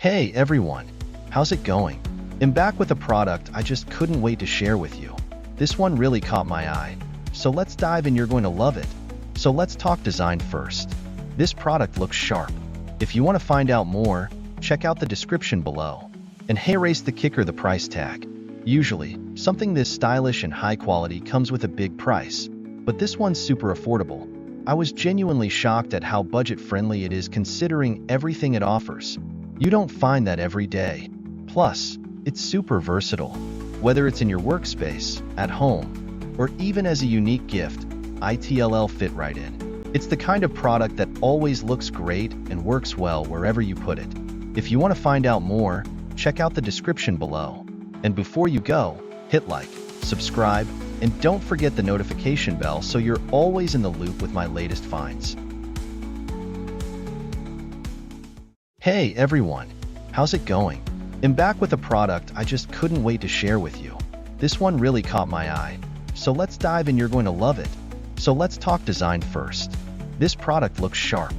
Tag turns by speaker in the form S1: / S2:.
S1: Hey everyone, how's it going? I'm back with a product I just couldn't wait to share with you. This one really caught my eye. So let's dive in, you're going to love it. So let's talk design first. This product looks sharp. If you want to find out more, check out the description below. And hey, race the kicker, the price tag. Usually, something this stylish and high quality comes with a big price. But this one's super affordable. I was genuinely shocked at how budget-friendly it is considering everything it offers. You don't find that every day. Plus, it's super versatile. Whether it's in your workspace, at home, or even as a unique gift, it'll fit right in. It's the kind of product that always looks great and works well wherever you put it. If you want to find out more, check out the description below. And before you go, hit like, subscribe, and don't forget the notification bell so you're always in the loop with my latest finds. Hey everyone, how's it going? I'm back with a product I just couldn't wait to share with you. This one really caught my eye. So let's dive in, you're going to love it. So let's talk design first. This product looks sharp.